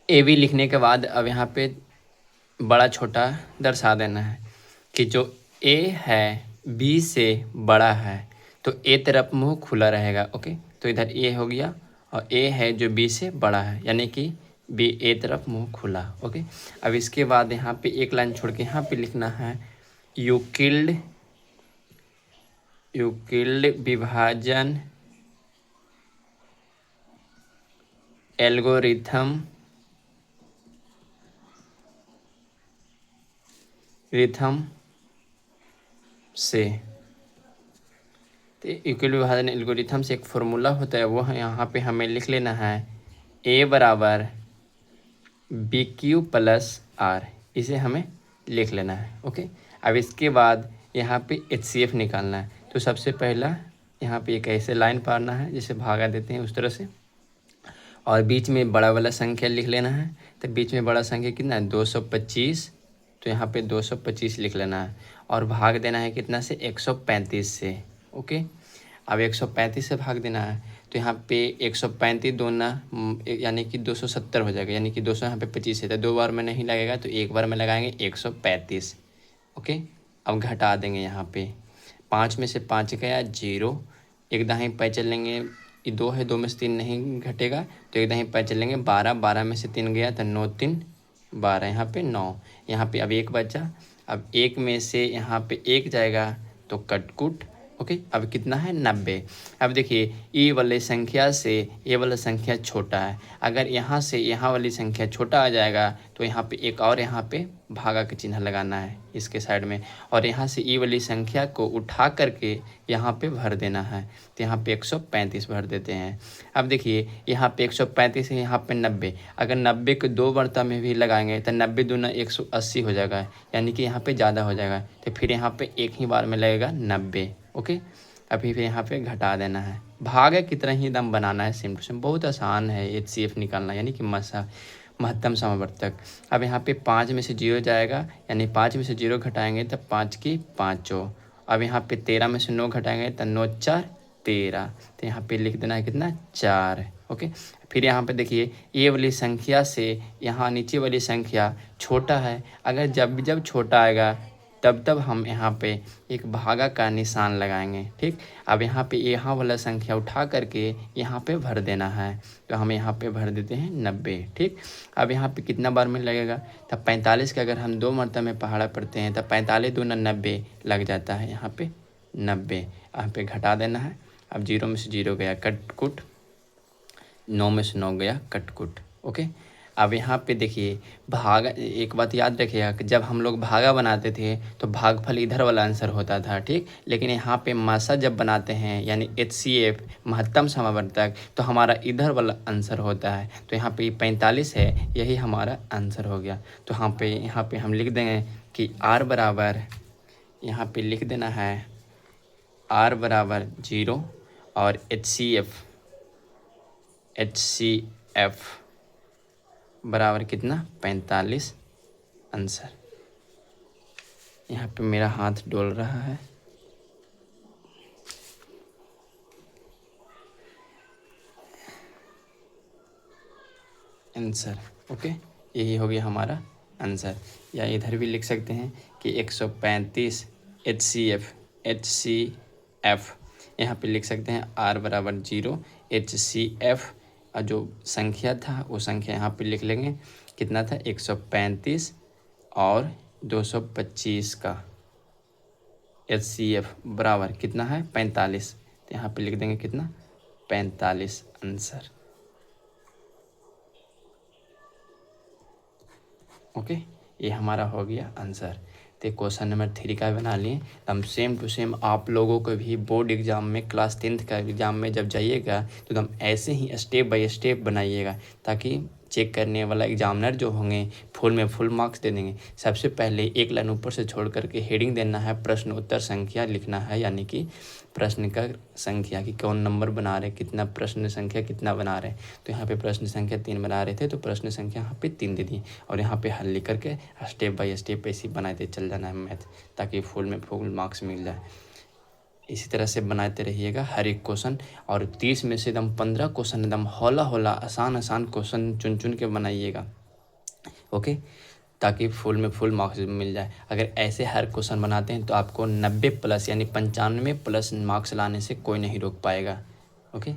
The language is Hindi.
ए बी लिखने के बाद अब यहाँ पे बड़ा छोटा दर्शा देना है कि जो ए है बी से बड़ा है, तो ए तरफ मुंह खुला रहेगा। ओके, तो इधर ए हो गया और ए है जो बी से बड़ा है, यानी कि बी ए तरफ मुंह खुला। ओके, अब इसके बाद यहाँ पे एक लाइन छोड़ के यहाँ पे लिखना है यूक्लिड विभाजन एल्गोरिथम से, तो यूक्लिड विभाजन एल्गोरिथम से एक फॉर्मूला होता है, वो है यहाँ पे हमें लिख लेना है ए बराबर बी क्यू प्लस आर, इसे हमें लिख लेना है। ओके, अब इसके बाद यहाँ पे एच सी एफ निकालना है। तो सबसे पहला यहाँ पे एक ऐसे लाइन पारना है जैसे भागा देते हैं उस तरह से, और बीच में बड़ा वाला संख्या लिख लेना है। तो बीच में बड़ा संख्या कितना है 225, तो यहाँ पे 225 लिख लेना है और भाग देना है कितना से 135 से। ओके, अब 135 से भाग देना है, तो यहाँ पे 135 दूना यानी कि 270 हो जाएगा, यानी कि 200 यहाँ पे 25 है, तो 2 बार में नहीं लगेगा, तो एक बार में लगाएंगे 135। ओके, अब घटा देंगे यहाँ पे 5 में से 5 गया 0, एक दाहिने पैर चलेंगे, ये 2 है, 2 में से 3 नहीं घटेगा, तो एक दाहिने पैर चलेंगे 12, 12 में से 3 गया तो 9 3 12, यहाँ पे 9, यहाँ पे अब 1 बचा, अब 1 में से यहाँ पे 1 जाएगा तो कटकुट। ओके, अब कितना है 90। अब देखिए ये वाली संख्या से ये वाला संख्या छोटा है, अगर यहाँ से यहाँ वाली संख्या छोटा आ जाएगा तो यहाँ पे एक और यहाँ पे भागा का चिन्ह लगाना है इसके साइड में, और यहाँ से ये वाली संख्या को उठा करके यहाँ पे भर देना है, तो यहाँ पे 135 भर देते हैं। अब देखिए यहाँ पे 135 है, यहाँ पे 90, अगर 90 को 2 बर्ता में भी लगाएंगे तो 90 दूना 180 हो जाएगा, यानी कि यहाँ पे ज़्यादा हो जाएगा, तो फिर यहाँ पे एक ही बार में लगेगा 90। ओके, अभी फिर यहाँ पे घटा देना है, भागे कितना ही दम बनाना है, सेम टू सेम, बहुत आसान है एच सी एफ निकालना, यानी कि महत्तम समवर्तक। अब यहाँ पे 5 में से 0 जाएगा, यानी 5 में से 0 घटाएंगे तब 5 की 5। अब यहाँ पे 13 में से 9 घटाएंगे तो 9 4 13, तो यहाँ पे लिख देना है कितना 4। ओके, फिर यहाँ पे देखिए ये वाली संख्या से यहाँ नीचे वाली संख्या छोटा है, अगर जब छोटा आएगा तब हम यहाँ पे एक भागा का निशान लगाएंगे। ठीक, अब यहाँ पे यहाँ वाला संख्या उठा करके यहाँ पे भर देना है, तो हम यहाँ पे भर देते हैं 90। ठीक, अब यहाँ पे कितना बार में लगेगा, तब 45 का अगर हम 2 मरतबा में पहाड़ा पढ़ते हैं तब 45 दूना 90 लग जाता है, यहाँ पे 90, यहाँ पे घटा देना है। अब 0 में से 0 गया कटकुट, 9 में से 9 गया कटकुट। ओके, अब यहाँ पे देखिए भागा, एक बात याद रखिएगा कि जब हम लोग भागा बनाते थे तो भागफल इधर वाला आंसर होता था। ठीक, लेकिन यहाँ पे मासा जब बनाते हैं यानी एच सी एफ महत्तम समवर्तक, तो हमारा इधर वाला आंसर होता है, तो यहाँ पे 45 है, यही हमारा आंसर हो गया। तो यहाँ पे हम लिख देंगे कि आर बराबर, यहाँ पे लिख देना है आर बराबर 0 और एच सी एफ बराबर कितना 45 आंसर। यहाँ पे मेरा हाथ डोल रहा है, आंसर। ओके, यही हो गया हमारा आंसर। या इधर भी लिख सकते हैं कि 135 एच सी एफ, यहाँ पे लिख सकते हैं आर बराबर 0 एच सी एफ, और जो संख्या था वो संख्या यहाँ पे लिख लेंगे, कितना था 135 और 225 का एच सी एफ बराबर कितना है 45, तो यहाँ पे लिख देंगे कितना 45 आंसर। ओके, ये हमारा हो गया आंसर। तो क्वेश्चन नंबर 3 का बना लिए। हम सेम टू सेम आप लोगों को भी बोर्ड एग्जाम में क्लास 10th का एग्ज़ाम में जब जाइएगा तो एकदम ऐसे ही स्टेप बाय स्टेप बनाइएगा, ताकि चेक करने वाला एग्जामिनर जो होंगे फुल में फुल मार्क्स दे देंगे। सबसे पहले एक लाइन ऊपर से छोड़ करके हेडिंग देना है, प्रश्न उत्तर संख्या लिखना है, यानी कि प्रश्न का संख्या कि कौन नंबर बना रहे, कितना प्रश्न संख्या कितना बना रहे। तो यहाँ पे प्रश्न संख्या 3 बना रहे थे, तो प्रश्न संख्या यहाँ पे 3 दे दी, और यहाँ पे हल लिख करके स्टेप बाय स्टेप ऐसे बनाते चल जाना है मैथ, ताकि फुल में फुल मार्क्स मिल जाए। इसी तरह से बनाते रहिएगा हर एक क्वेश्चन, और 30 में से एकदम 15 क्वेश्चन एकदम हौला हौला आसान आसान क्वेश्चन चुन चुन के बनाइएगा, ओके, ताकि फुल में फुल मार्क्स मिल जाए। अगर ऐसे हर क्वेश्चन बनाते हैं तो आपको 90 प्लस यानी 95 प्लस मार्क्स लाने से कोई नहीं रोक पाएगा, ओके।